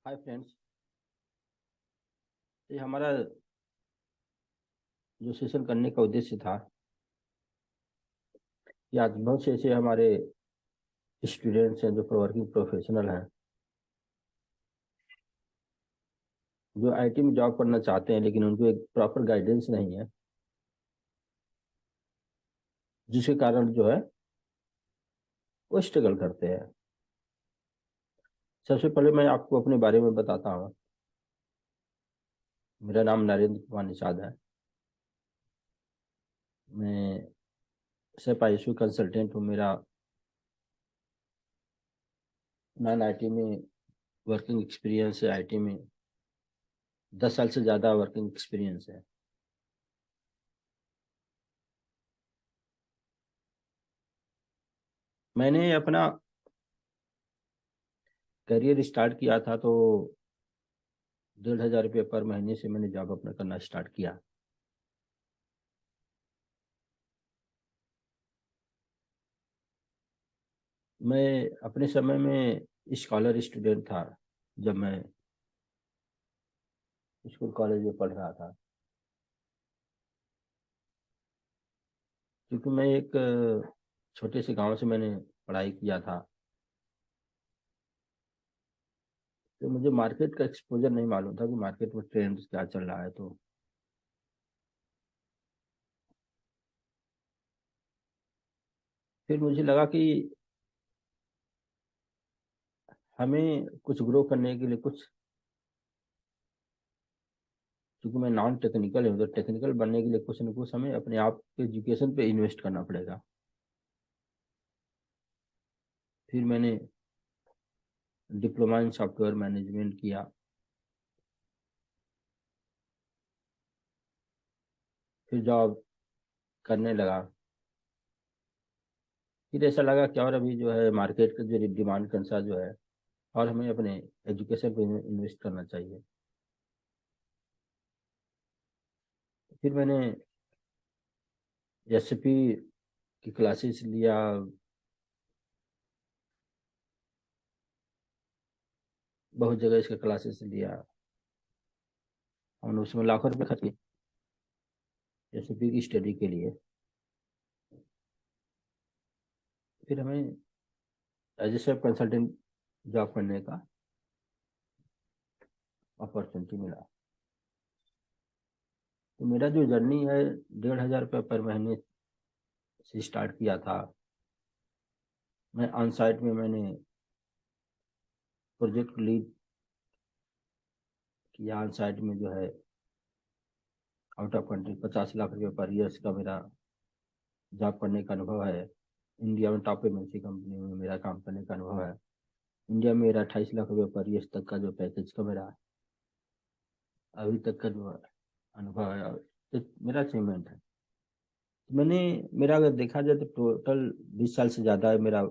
Hi friends. ये हमारा जो सेशन करने का उद्देश्य था कि आज बहुत से ऐसे हमारे स्टूडेंट्स हैं जो वर्किंग प्रोफेशनल हैं, जो आईटी में जॉब करना चाहते हैं लेकिन उनको एक प्रॉपर गाइडेंस नहीं है, जिसके कारण जो है वो स्ट्रगल करते हैं। सबसे पहले मैं आपको अपने बारे में बताता हूँ। मेरा नाम नरेंद्र कुमार निषाद है। मैं सेप आईएसयू कंसल्टेंट हूँ। मेरा नॉन आईटी में वर्किंग एक्सपीरियंस है। आईटी में 10 साल से ज़्यादा वर्किंग एक्सपीरियंस है। मैंने अपना करियर स्टार्ट किया था तो 1,500 रुपये पर महीने से मैंने जॉब अपना करना स्टार्ट किया। मैं अपने समय में स्कॉलर स्टूडेंट था जब मैं स्कूल कॉलेज में पढ़ रहा था, क्योंकि मैं एक छोटे से गांव से मैंने पढ़ाई किया था। तो मुझे मार्केट का एक्सपोजर नहीं मालूम था कि मार्केट में ट्रेंड क्या चल रहा है। तो फिर मुझे लगा कि हमें कुछ ग्रो करने के लिए कुछ, क्योंकि मैं नॉन टेक्निकल हूँ, तो टेक्निकल बनने के लिए कुछ न कुछ हमें अपने आप के एजुकेशन पे इन्वेस्ट करना पड़ेगा। फिर मैंने डिप्लोमा इन सॉफ्टवेयर मैनेजमेंट किया। फिर जॉब करने लगा। फिर ऐसा लगा कि और अभी जो है मार्केट का जो डिमांड के अनुसार जो है और हमें अपने एजुकेशन पे इन्वेस्ट करना चाहिए। फिर मैंने एसपी की क्लासेस लिया। बहुत जगह इसका क्लासेस लिया। हमने उसमें लाखों रुपए खर्च किए एसपी की स्टडी के लिए। फिर हमें as a self consultant job करने का अपॉर्चुनिटी मिला। तो मेरा जो जर्नी है 1,500 रुपये पर महीने से स्टार्ट किया था। मैं ऑन साइट में मैंने प्रोजेक्ट लीड किया। ऑन साइट में जो है आउट ऑफ कंट्री 50 लाख रुपए पर ईयर्स का मेरा जॉब करने का अनुभव है। इंडिया में टॉप एमएनसी कंपनी में मेरा काम करने का अनुभव है। इंडिया में मेरा 28 लाख रुपए पर ईयर तक का जो पैकेज का मेरा अभी तक का जो अनुभव है, और एक मेरा अचीवमेंट है। मैंने, मेरा अगर देखा जाए तो टोटल 20 साल से ज़्यादा है मेरा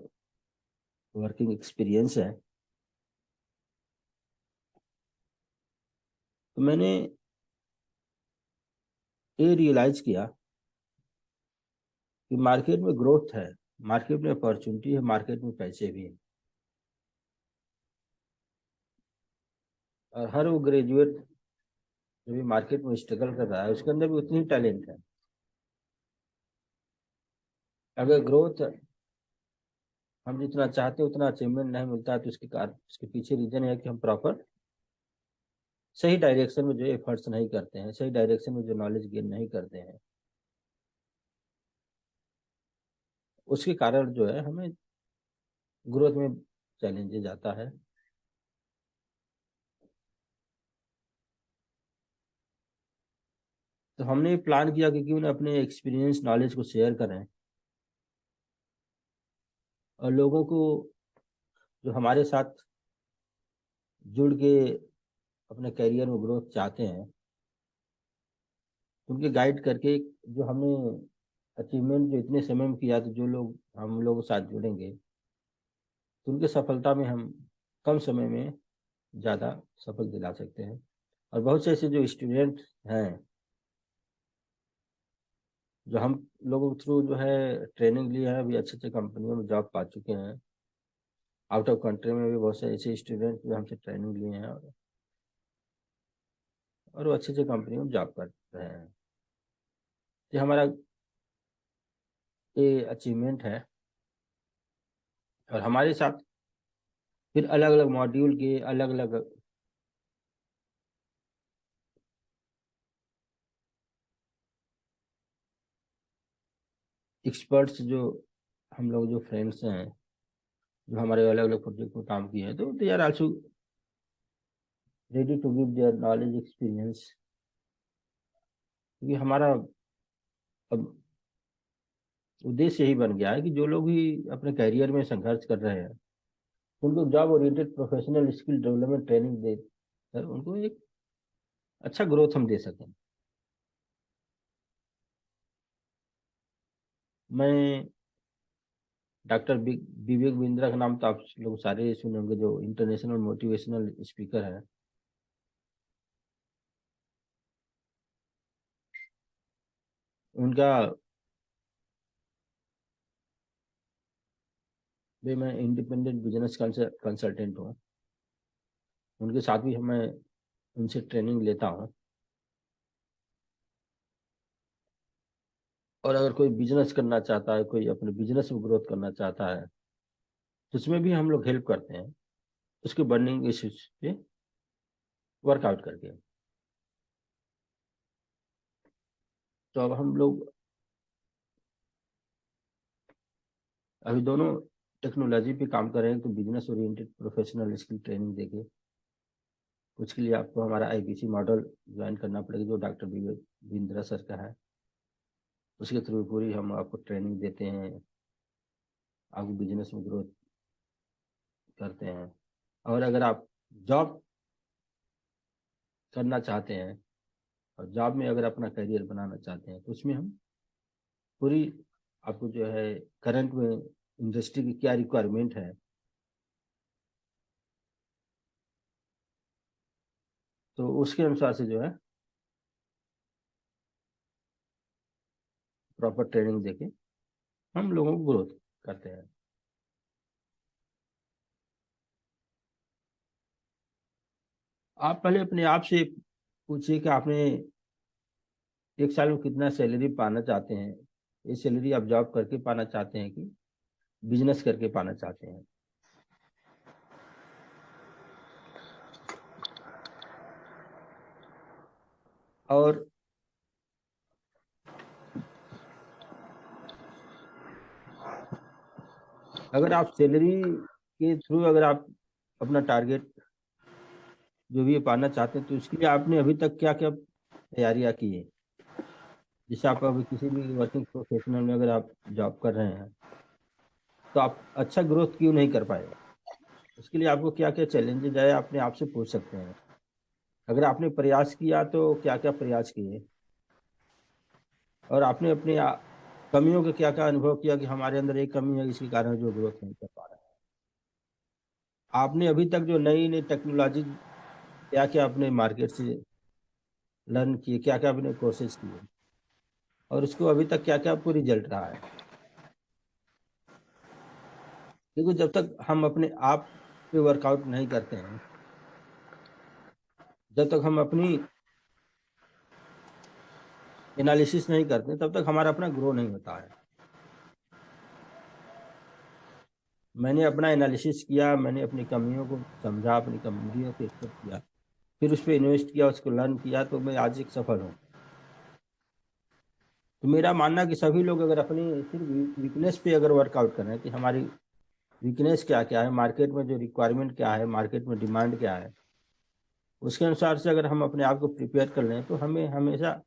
वर्किंग एक्सपीरियंस है। तो मैंने ये रियलाइज किया कि मार्केट में ग्रोथ है, मार्केट में अपॉर्चुनिटी है, मार्केट में पैसे भी हैं। और हर वो ग्रेजुएट जो भी मार्केट में स्ट्रगल कर रहा है उसके अंदर भी उतनी टैलेंट है। अगर ग्रोथ हम जितना चाहते उतना अचीवमेंट नहीं मिलता है तो उसके कारण, उसके पीछे रीजन है कि हम प्रॉपर सही डायरेक्शन में जो एफर्ट्स नहीं करते हैं, सही डायरेक्शन में जो नॉलेज गेन नहीं करते हैं, उसके कारण जो है हमें ग्रोथ में चैलेंजेस आता है। तो हमने प्लान किया कि क्यों ना अपने एक्सपीरियंस नॉलेज को शेयर करें और लोगों को जो हमारे साथ जुड़ के अपने करियर में ग्रोथ चाहते हैं उनके गाइड करके, जो हमने अचीवमेंट जो इतने समय में किया, तो जो लोग हम लोगों के साथ जुड़ेंगे तो उनके सफलता में हम कम समय में ज़्यादा सफल दिला सकते हैं। और बहुत से ऐसे जो स्टूडेंट हैं जो हम लोगों के थ्रू जो है ट्रेनिंग लिए हैं, अभी अच्छे अच्छे कंपनियों में जॉब पा चुके हैं। आउट ऑफ कंट्री में भी बहुत से ऐसे स्टूडेंट जो हमसे ट्रेनिंग लिए हैं और वो अच्छी अच्छी कंपनी में जॉब कर रहे हैं। ये हमारा ये अचीवमेंट है। और हमारे साथ फिर अलग अलग मॉड्यूल के अलग अलग एक्सपर्ट्स जो हम लोग जो फ्रेंड्स हैं जो हमारे अलग अलग प्रोजेक्ट में काम किए हैं, तो they are also ready to give their knowledge experience. क्योंकि हमारा अब उद्देश्य यही बन गया है कि जो लोग भी अपने करियर में संघर्ष कर रहे हैं उनको job oriented professional skill development training दे कर उनको एक अच्छा ग्रोथ हम दे सकें। मैं डॉक्टर विवेक बिंद्रा का नाम तो आप लोग सारे सुने होंगे, जो इंटरनेशनल मोटिवेशनल स्पीकर है। उनका भी मैं इंडिपेंडेंट बिजनेस कंसल्टेंट हूँ। उनके साथ भी मैं उनसे ट्रेनिंग लेता हूँ। और अगर कोई बिजनेस करना चाहता है, कोई अपने बिजनेस में ग्रोथ करना चाहता है, तो उसमें भी हम लोग हेल्प करते हैं उसके बर्निंग इश्यूज पे वर्कआउट करके। तो अब हम लोग अभी दोनों टेक्नोलॉजी पे काम कर रहे हैं, तो business oriented professional skill training देके उसके लिए आपको हमारा आईपीसी मॉडल ज्वाइन करना पड़ेगा जो डॉक्टर विवेक बिंद्रा सर का है। उसके थ्रू पूरी हम आपको ट्रेनिंग देते हैं, आपको बिजनेस में ग्रोथ करते हैं। और अगर आप जॉब करना चाहते हैं और जॉब में अगर अपना करियर बनाना चाहते हैं, तो उसमें हम पूरी आपको जो है करंट में इंडस्ट्री की क्या रिक्वायरमेंट है, तो उसके अनुसार से जो है प्रॉपर ट्रेनिंग देके हम लोगों को ग्रोथ करते हैं। आप पहले अपने आप से पूछिए कि आपने एक साल में कितना सैलरी पाना चाहते हैं। ये सैलरी आप जॉब करके पाना चाहते हैं कि बिजनेस करके पाना चाहते हैं। और अगर आप सैलरी के थ्रू अगर आप अपना टारगेट जो भी पाना चाहते हैं, तो इसके लिए आपने अभी तक क्या क्या तैयारियां की है। जैसे आप अभी किसी भी वर्किंग प्रोफेशनल में अगर आप जॉब कर रहे हैं, तो आप अच्छा ग्रोथ क्यों नहीं कर पाए। उसके लिए आपको क्या क्या चैलेंजेज आए अपने आप से पूछ सकते हैं। अगर आपने प्रयास किया तो क्या क्या प्रयास किए, और आपने अपने कमियों का क्या क्या अनुभव किया कि हमारे अंदर एक कमी है इसके कारण जो ग्रोथ नहीं कर पा रहा है। आपने अभी तक जो नई नई टेक्नोलॉजी क्या क्या अपने मार्केट से लर्न किए, क्या क्या आपने कोर्सेज किए, और उसको अभी तक क्या क्या आपको रिजल्ट रहा है। क्योंकि जब तक हम अपने आप पे वर्कआउट नहीं करते हैं, जब तक हम अपनी एनालिसिस नहीं करते, तब तक हमारा अपना ग्रो नहीं होता है। मैंने अपना एनालिसिस किया, मैंने अपनी कमियों को समझा, अपनी कमजोरियों को एक्सेप्ट किया, फिर उस पर इन्वेस्ट किया, उसको लर्न किया, तो मैं आज एक सफल हूँ। तो मेरा मानना कि सभी लोग अगर अपनी सिर्फ वीकनेस पे अगर वर्कआउट करें कि हमारी वीकनेस क्या क्या है, मार्केट में जो रिक्वायरमेंट क्या है, मार्केट में डिमांड क्या है, उसके अनुसार से अगर हम अपने आप को प्रिपेयर कर लें, तो हमें हमेशा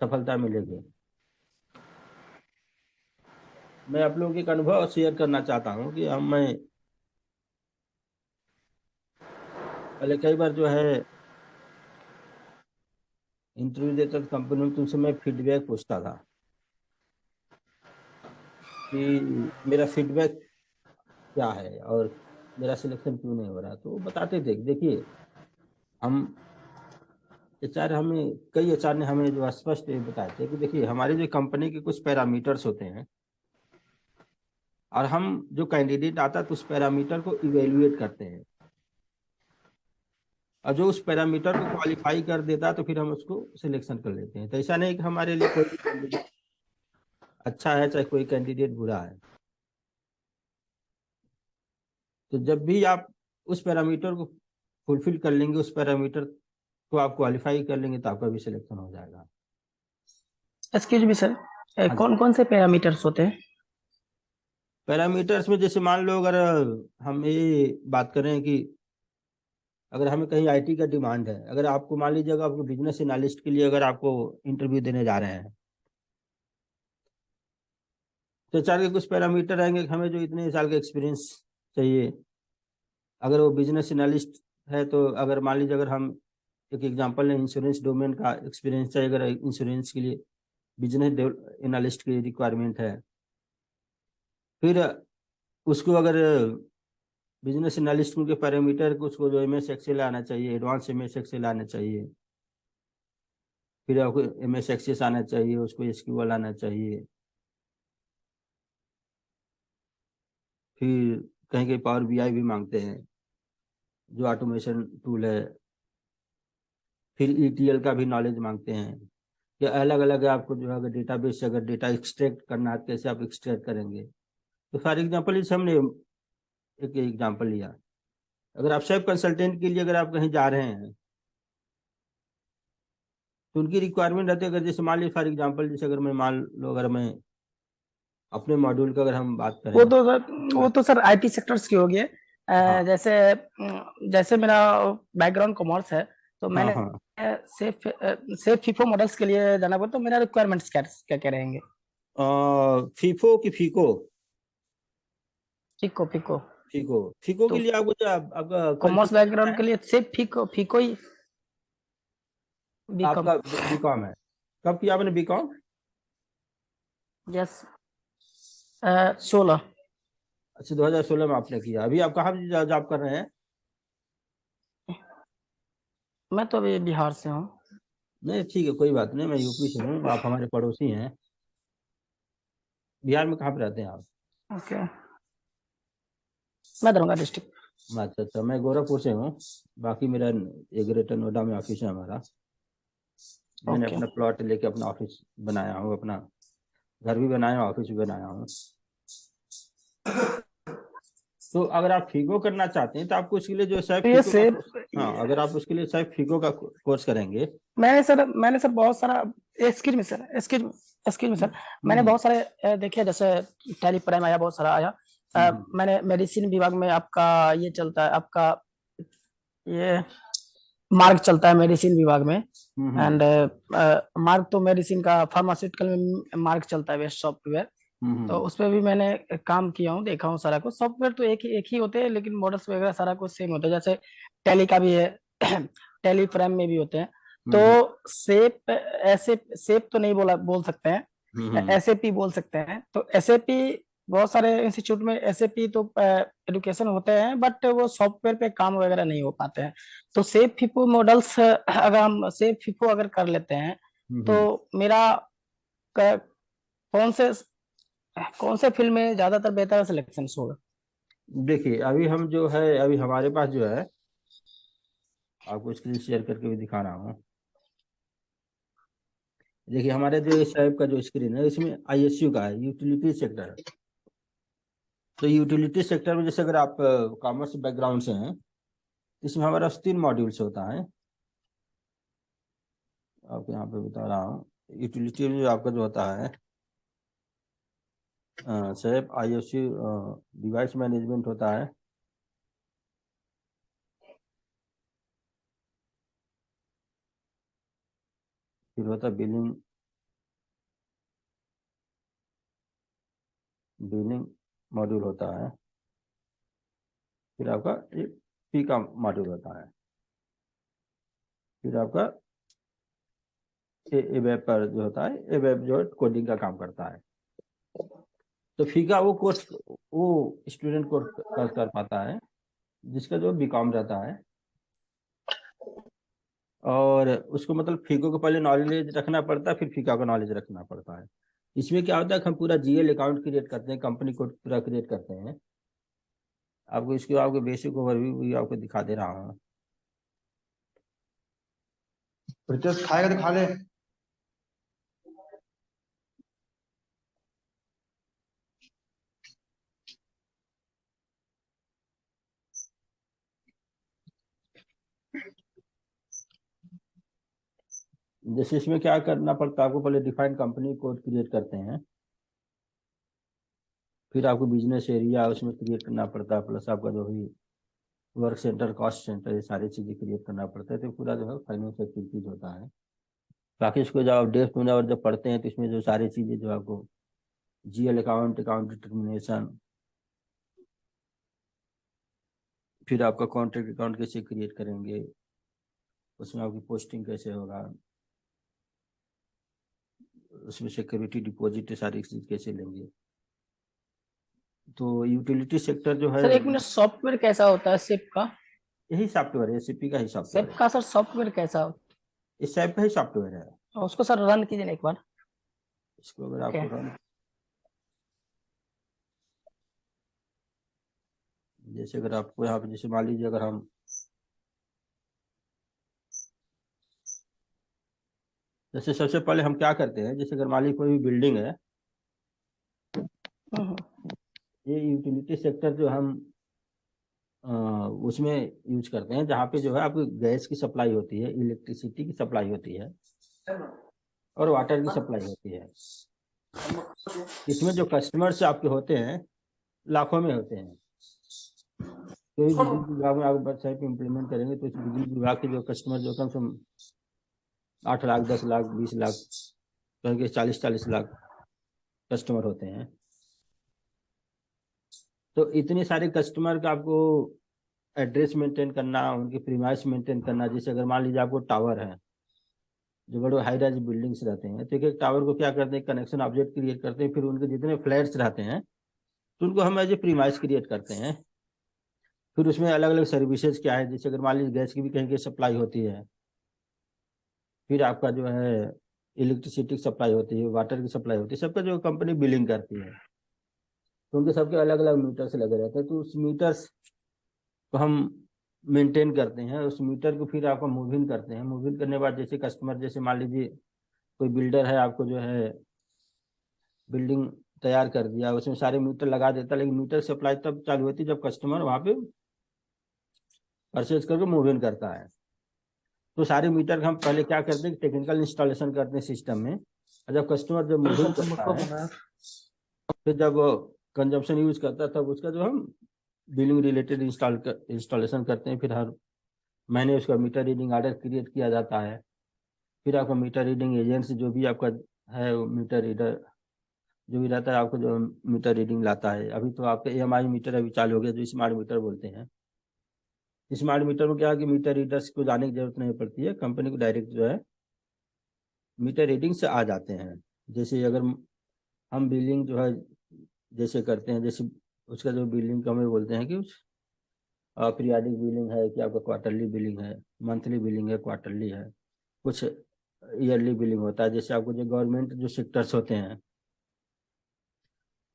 सफलता मिलेगी। मैं आप लोगों के एक अनुभव शेयर करना चाहता हूँ कि हम मैं पहले कई बार जो है इंटरव्यू देता था कंपनी में, तो उनसे मैं फीडबैक पूछता था कि मेरा फीडबैक क्या है और मेरा सिलेक्शन क्यों नहीं हो रहा। तो वो बताते थे कि देखिए, हम एचआर हमें कई एचआर ने हमें जो स्पष्ट ये बताए थे कि देखिए, हमारी जो कंपनी के कुछ पैरामीटर्स होते हैं, और हम जो कैंडिडेट आता है तो उस पैरामीटर को इवेल्युएट करते हैं, और जो उस पैरामीटर को क्वालिफाई कर देता है तो फिर हम उसको सिलेक्शन कर लेते हैं। तो ऐसा नहीं कि हमारे लिए कोई भी कैंडिडेट अच्छा है चाहे कोई कैंडिडेट बुरा है। तो जब भी आप उस पैरामीटर को फुलफिल कर लेंगे, उस पैरामीटर को आप क्वालिफाई कर लेंगे, तो आपका भी सिलेक्शन हो जाएगा। एक्सक्यूज मी सर, हाँ जी। कौन कौन से पैरामीटर्स होते हैं? पैरामीटर्स में जैसे मान लो, अगर हम ये बात करें कि अगर हमें कहीं आईटी का डिमांड है, अगर आपको मान लीजिए अगर आपको बिजनेस एनालिस्ट के लिए अगर आपको इंटरव्यू देने जा रहे हैं, तो चार के कुछ पैरामीटर रहेंगे कि हमें जो इतने साल का एक्सपीरियंस चाहिए। अगर वो बिजनेस एनालिस्ट है तो अगर मान लीजिए अगर हम एक एग्जांपल है, इंश्योरेंस डोमेन का एक्सपीरियंस चाहिए, अगर इंश्योरेंस के लिए बिजनेस एनालिस्ट की रिक्वायरमेंट है, फिर उसको अगर बिजनेस एनालिस्ट के पैरामीटर को उसको जो एम एस एक्सेल आना चाहिए, एडवांस एम एस एक्सेल आना चाहिए, फिर आपको एम एस एक्सेस आना चाहिए, उसको एसक्यूएल आना चाहिए, फिर कहीं कहीं पावर बीआई भी मांगते हैं जो ऑटोमेशन टूल है, फिर ईटीएल का भी नॉलेज मांगते हैं। या अलग अलग है आपको जो है, अगर डेटाबेस से अगर डेटा एक्सट्रैक्ट करना है कैसे आप एक्सट्रैक्ट करेंगे। तो फॉर एग्जाम्पल इस हमने एक एग्जाम्पल लिया, अगर आप सेल्फ कंसल्टेंट के लिए अगर आप कहीं जा रहे हैं तो उनकी रिक्वायरमेंट रहती है। अगर जैसे मान लीजिए फॉर एग्जाम्पल, जैसे अगर मैं मान लो अगर मैं अपने मॉड्यूल का अगर हम बात वो करें। तो सर वो तो सर आईटी सेक्टर्स की होगी। हाँ जैसे जैसे मेरा बैकग्राउंड कॉमर्स है, तो हाँ मैंने हाँ। सेफ सेफ फीफो मॉडल्स के लिए जाना पड़ा, तो मेरा रिक्वायरमेंट्स क्या क्या क्या रहेंगे? फीफो की फीको, फिको फिको। फीको फीको के तो लिए आपको जो आपका कॉमर्स क्वालिफिकेशन क्या बैकग्राउंड के है? लिए सिर्फ फीको फीको ही, बीकॉम। आपका बीकॉम है। कब किया आपने बीकॉम? यस, 16। अच्छा, 2016 में आपने किया। अभी आप कहाँ जॉब कर रहे हैं? मैं तो अभी बिहार से हूँ। नहीं ठीक है, कोई बात नहीं, मैं यूपी से हूँ, आप हमारे पड़ोसी हैं। बिहार में कहाँ पे रहते हैं आप? ओके, मैं दरभंगा डिस्ट्रिक्ट। अच्छा अच्छा, मैं गोरखपुर से हूँ। बाकी मेरा एक ग्रेटर नोएडा में ऑफिस है हमारा। मैंने ओके। अपना प्लॉट लेके अपना ऑफिस बनाया हूँ, अपना घर भी बनाया हूँ, ऑफिस भी बनाया हूँ। तो अगर आप फीको करना चाहते हैं तो आपको उसके लिए जो है तो ये फीको का सिर्फ, कोर्स। हाँ, अगर आप उसके लिए शायद फीको का कोर्स करेंगे। मैंने सर बहुत सारा, एक्सक्यूज मी सर, मैंने हम्म बहुत सारे देखे, जैसे टैली प्राइम आया, बहुत सारा आया। हम्म मैंने मेडिसिन विभाग में आपका ये चलता है, आपका ये मार्क चलता है मेडिसिन विभाग में। हम्म एंड मार्क तो मेडिसिन का, फार्मास्यूटिकल में मार्क चलता है बेस्ट सॉफ्टवेयर। तो हम्म उस पर भी मैंने काम किया हूँ, देखा हूँ सारा कुछ। सॉफ्टवेयर तो एक ही होते हैं, लेकिन मॉडल्स वगैरह सारा कुछ सेम होता है। जैसे टैली का भी है, टैली प्राइम में भी होते हैं। हम्म तो सेप, ऐसे सेप तो नहीं बोल सकते हैं, हम्म एसएपी बोल सकते हैं। तो एसएपी, बहुत सारे इंस्टीट्यूट में एसएपी तो एडुकेशन होते हैं, बट वो सॉफ्टवेयर पे काम वगैरह नहीं हो पाते हैं। तो सेप फिफो मॉडल्स, अगर हम सेप फिफो अगर कर लेते हैं, तो हम्म। मेरा क- कौन से कौन से फील्ड में ज्यादातर बेहतर सिलेक्शन होगा? देखिए अभी हम जो है, अभी हमारे पास जो है, आपको स्क्रीन शेयर करके भी दिखा रहा हूँ। देखिए हमारे जो इस टाइप का जो स्क्रीन है, इसमें आईएसयू का है, यूटिलिटी सेक्टर है। तो यूटिलिटी सेक्टर में जैसे अगर आप कॉमर्स बैकग्राउंड से हैं, इसमें हमारा 3 मॉड्यूल्स होता है। आपको यहाँ पे बता रहा हूँ। यूटिलिटी में जो आपका जो होता है, सेप आईएसयू डिवाइस मैनेजमेंट होता है, फिर होता है बिलिंग, बिलिंग मॉड्यूल होता है, फिर आपका एक पी का मॉड्यूल होता है, फिर आपका ए वेब पर जो होता है, ए वेब जो है कोडिंग का काम करता है। तो फीका वो कोर्स वो स्टूडेंट कोर्स कर पाता है जिसका जो बीकॉम रहता है। और उसको मतलब फीको को पहले नॉलेज रखना पड़ता है, फिर फीका का नॉलेज रखना पड़ता है। इसमें क्या होता है कि हम पूरा जीएल अकाउंट क्रिएट करते हैं, कंपनी कोड पूरा क्रिएट करते हैं। आपको इसके आपको बेसिक ओवरव्यू भी आपको दिखा दे रहा हूँ। रितेश खाएगा तो खा ले। जैसे इसमें क्या करना पड़ता है आपको, पहले डिफाइंड कंपनी कोड क्रिएट करते हैं, फिर आपको बिजनेस एरिया उसमें क्रिएट करना पड़ता है, प्लस आपका जो भी वर्क सेंटर, कॉस्ट सेंटर, ये सारी चीज़ें क्रिएट करना पड़ता है। तो पूरा जो है फाइनेंस एक्टिविटीज होता है। बाकी इसको जब आप डेप्थ में और जब पढ़ते हैं तो इसमें जो सारी चीज़ें जो आपको जीएल अकाउंट, अकाउंट डिटर्मिनेशन, फिर आपका कॉन्ट्रैक्ट अकाउंट कैसे क्रिएट करेंगे, उसमें आपकी पोस्टिंग कैसे होगा, उसमें सिक्योरिटी डिपॉजिट सारी चीज कैसे लेंगे। तो यूटिलिटी सेक्टर जो है, सर एक मिनट, सॉफ्टवेयर कैसा होता है SAP का? यही सॉफ्टवेयर है, एसएपी का ही सॉफ्टवेयर SAP है। का सर सॉफ्टवेयर कैसा होता इस ऐप का ही सॉफ्टवेयर है। है? उसको सर रन कीजिए ना एक बार। इसको अगर क्या? आपको रन, जैसे अगर आपको यहाँ पे जैसे मान लीजिए अगर हम जैसे सबसे पहले हम क्या करते हैं, जैसे अगर मान लीजिए कोई भी बिल्डिंग है, हम्म, ये यूटिलिटी सेक्टर जो हम उसमें यूज करते हैं, जहाँ पे जो है आपकी गैस की सप्लाई होती है, इलेक्ट्रिसिटी की सप्लाई होती है और वाटर की सप्लाई होती है। इसमें जो कस्टमर्स आपके होते हैं लाखों में होते हैं। कोई बिजली विभाग में आप वेबसाइट पे इम्प्लीमेंट करेंगे तो इस बिजली विभाग के जो कस्टमर जो कम से कम 8 लाख, 10 लाख, 20 लाख, कहीं 40-40 लाख कस्टमर होते हैं। तो इतने सारे कस्टमर का आपको एड्रेस मेंटेन करना, उनकी प्रीमाइस मेंटेन करना। जैसे अगर मान लीजिए आपको टावर है, जो बड़े हाई राइज बिल्डिंग्स रहते हैं, तो एक टावर को क्या करते हैं, कनेक्शन ऑब्जेक्ट क्रिएट करते हैं, फिर उनके जितने फ्लैट्स रहते हैं तो उनको हम एज ए प्रीमाइस क्रिएट करते हैं। फिर उसमें अलग अलग सर्विसेज क्या है, जैसे अगर मान लीजिए गैस की भी कहीं कहीं सप्लाई होती है, फिर आपका जो है इलेक्ट्रिसिटी की सप्लाई होती है, वाटर की सप्लाई होती है, सबका जो कंपनी बिलिंग करती है, तो उनके सबके अलग अलग मीटर्स लगे रहते हैं। तो उस मीटर्स को हम मेंटेन करते हैं, उस मीटर को फिर आपका मूव इन करते हैं। मूव इन करने के बाद जैसे कस्टमर, जैसे मान लीजिए कोई बिल्डर है, आपको जो है बिल्डिंग तैयार कर दिया, उसमें सारे मीटर लगा देता, लेकिन मीटर सप्लाई तब चालू होती है जब कस्टमर वहाँ पे परचेज करके मूव इन करता है। तो सारे मीटर का हम पहले क्या करते हैं, टेक्निकल इंस्टॉलेशन करते हैं सिस्टम में, और जब कस्टमर जब मूव इन करता है, फिर जब कंजम्पशन यूज करता है, तब उसका जो हम बिलिंग रिलेटेड इंस्टॉलेशन करते हैं। फिर हर महीने उसका मीटर रीडिंग ऑर्डर क्रिएट किया जाता है। फिर आपका मीटर रीडिंग एजेंट जो भी आपका है, वो मीटर रीडर जो भी रहता है, आपको जो मीटर रीडिंग लाता है। अभी तो आपका EMI मीटर अभी चालू हो गया, जो स्मार्ट मीटर बोलते हैं। स्मार्ट मीटर में क्या है कि मीटर रीडर्स को जाने की जरूरत नहीं पड़ती है, कंपनी को डायरेक्ट जो है मीटर रीडिंग से आ जाते हैं। जैसे अगर हम बिलिंग जो है जैसे करते हैं, जैसे उसका जो बिलिंग का हमें बोलते हैं कि उस पीरियाडिक बिलिंग है, कि आपका क्वार्टरली बिलिंग है, मंथली बिलिंग है, क्वार्टरली है, कुछ ईयरली बिलिंग होता है। जैसे आपको जो गवर्नमेंट जो सेक्टर्स होते हैं,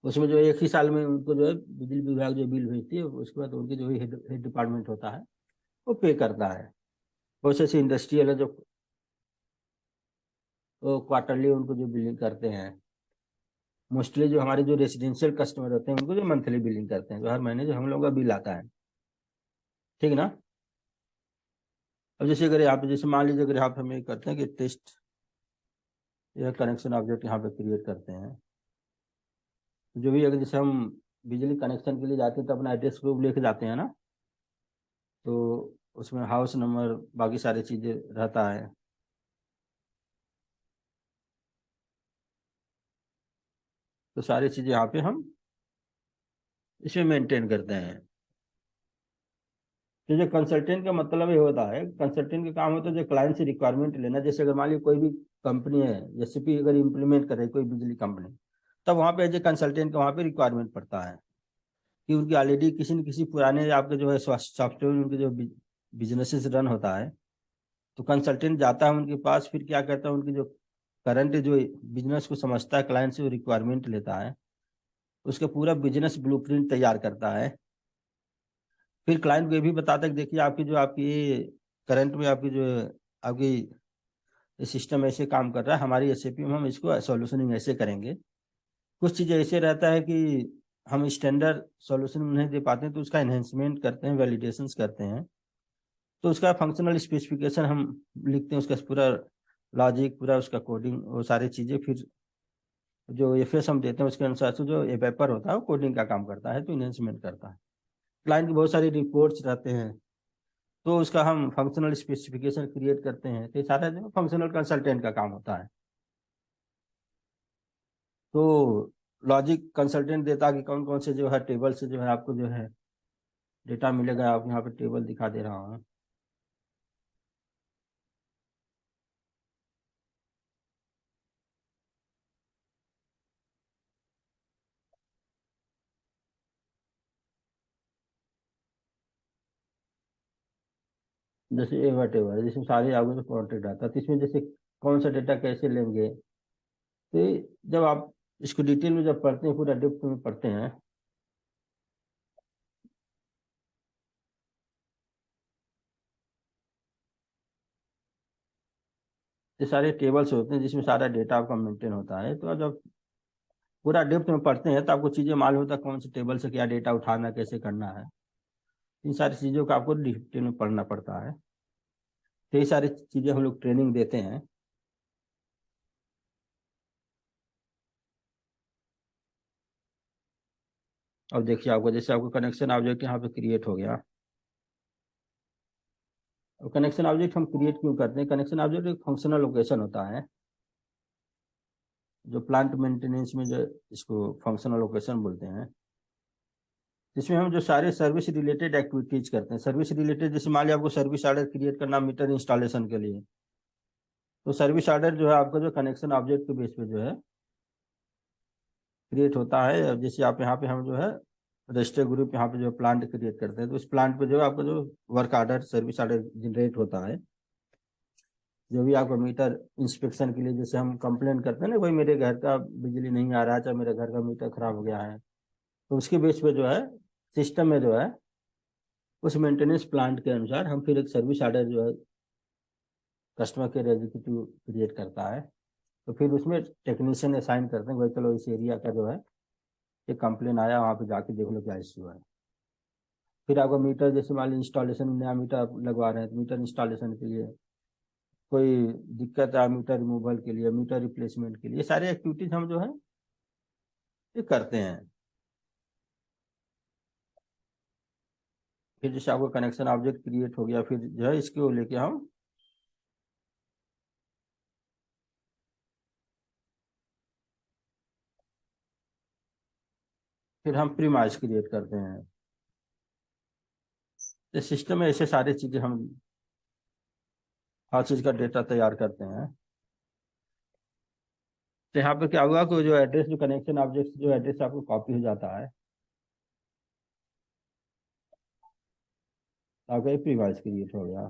उसमें जो एक ही साल में उनको जो है बिजली विभाग जो बिल भेजती है, उसके बाद उनके जो हेड डिपार्टमेंट होता है वो पे करता है। बहुत से ऐसे इंडस्ट्रियल है जो क्वार्टरली उनको जो बिलिंग करते हैं। मोस्टली जो हमारे जो रेसिडेंशियल कस्टमर होते हैं उनको जो मंथली बिलिंग करते हैं, जो हर महीने जो हम लोगों का बिल आता है, ठीक ना। अब जैसे अगर यहाँ पे जैसे मान लीजिए अगर यहाँ पे हम ये करते हैं कि टेस्ट या कनेक्शन ऑब्जेक्ट यहाँ पे क्रिएट करते हैं, जो भी अगर जैसे हम बिजली कनेक्शन के लिए जाते हैं तो अपना एड्रेस प्रूफ लेके जाते हैं ना, तो उसमें हाउस नंबर बाकी सारी चीज़ें रहता है। तो सारी चीज़ें यहाँ पे हम इसमें मेंटेन करते हैं। तो जो कंसल्टेंट का मतलब ये होता है, कंसल्टेंट का काम होता है जो क्लाइंट से रिक्वायरमेंट लेना। जैसे अगर मान लीजिए कोई भी कंपनी है, एसएपी अगर इम्प्लीमेंट करे कोई बिजली कंपनी, तब वहाँ पे एज ए कंसल्टेंट का वहाँ पे रिक्वायरमेंट पड़ता है कि उनकी ऑलरेडी किसी न किसी पुराने आपके जो है सॉफ्टवेयर उनके जो बिजनेसेस रन होता है, तो कंसल्टेंट जाता है उनके पास, फिर क्या करता है, उनकी जो करंट जो बिजनेस को समझता है, क्लाइंट से रिक्वायरमेंट लेता है, उसका पूरा बिजनेस ब्लूप्रिंट तैयार करता है। फिर क्लाइंट को ये भी बताता है कि देखिए आपकी करंट में आपकी सिस्टम ऐसे काम कर रहा है, हमारी एसएपी में हम इसको सॉल्यूशनिंग ऐसे करेंगे। कुछ चीज़ें ऐसे रहता है कि हम स्टैंडर्ड सॉल्यूशन नहीं दे पाते हैं, तो उसका एनहेंसमेंट करते हैं, वैलिडेशंस करते हैं, तो उसका फंक्शनल स्पेसिफिकेशन हम लिखते हैं, उसका पूरा लॉजिक, पूरा उसका कोडिंग, वो सारी चीज़ें फिर जो एफएस हम देते हैं उसके अनुसार से जो पेपर होता है वो कोडिंग का काम करता है, तो इन्हेंसमेंट करता है। क्लाइंट की बहुत सारी रिपोर्ट्स रहते हैं, तो उसका हम फंक्शनल स्पेसिफिकेशन क्रिएट करते हैं, तो ये सारा जो फंक्शनल कंसल्टेंट का काम होता है। तो लॉजिक कंसल्टेंट देता है कि कौन कौन से जो है टेबल से जो है आपको जो है डेटा मिलेगा। आप यहाँ पे टेबल दिखा दे रहा हूँ। जैसे एवर टेबल है, जिसमें सारे आपको जो कॉन्टेक्ट आता है, तो इसमें जैसे कौन सा डेटा कैसे लेंगे, तो जब आप इसको डिटेल में जब पढ़ते हैं, पूरा डेप्थ में पढ़ते हैं, ये सारे टेबल्स होते हैं जिसमें सारा डेटा आपका मेंटेन होता है। तो जब पूरा डेप्थ में पढ़ते हैं तो आपको चीज़ें मालूम होता है कौन से टेबल से क्या डेटा उठाना, कैसे करना है। इन सारी चीज़ों को आपको डिटेल में पढ़ना पड़ता है। तो ये सारी चीज़ें हम लोग ट्रेनिंग देते हैं। अब देखिए आपको जैसे आपको कनेक्शन ऑब्जेक्ट यहाँ पे क्रिएट हो गया। अब कनेक्शन ऑब्जेक्ट हम क्रिएट क्यों करते हैं? कनेक्शन ऑब्जेक्ट एक फंक्शनल लोकेशन होता है, जो प्लांट मेंटेनेंस में जो इसको फंक्शनल लोकेशन बोलते हैं, जिसमें हम जो सारे सर्विस रिलेटेड एक्टिविटीज करते हैं। सर्विस रिलेटेड जैसे मान लिया आपको सर्विस ऑर्डर क्रिएट करना मीटर इंस्टॉलेशन के लिए, तो सर्विस ऑर्डर जो है आपका जो कनेक्शन ऑब्जेक्ट के बेस पे जो है क्रिएट होता है। अब जैसे आप यहाँ पे हम जो है रजिस्टर ग्रुप यहाँ पे जो प्लांट क्रिएट करते हैं, तो इस प्लांट पे जो है आपका जो work order, service order generate होता है। जो भी आपका मीटर इंस्पेक्शन के लिए जैसे हम कंप्लेन करते हैं ना, भाई मेरे घर का बिजली नहीं आ रहा है, चाहे मेरे घर का मीटर खराब हो गया है, तो उसके बेस पे जो है सिस्टम में जो है उस मेंटेनेंस प्लांट के अनुसार हम फिर एक सर्विस ऑर्डर जो है कस्टमर केयर एग्जीक्यूटिव क्रिएट करता है। तो फिर उसमें टेक्नीशियन असाइन करते हैं, भाई चलो इस एरिया का जो है एक कंप्लेन आया, वहाँ पे जाके देख लो क्या इश्यू है। फिर आपको मीटर जैसे मान लीजिए इंस्टॉलेशन, नया मीटर आप लगवा रहे हैं, तो मीटर इंस्टॉलेशन के लिए कोई दिक्कत है, मीटर रिमूवल के लिए, मीटर रिप्लेसमेंट के लिए, सारी एक्टिविटीज हम जो है ये करते हैं। फिर जैसे आपको कनेक्शन ऑब्जेक्ट क्रिएट हो गया, फिर जो है इसको लेके हम प्रीमाइज क्रिएट करते हैं। तो सिस्टम में ऐसे सारी चीजें हम हर चीज का डेटा तैयार करते हैं। तो यहाँ पे क्या हुआ कि जो एड्रेस, जो कनेक्शन ऑब्जेक्ट जो एड्रेस आपको कॉपी हो जाता है, आपका एक प्रीमाइज क्रिएट हो गया।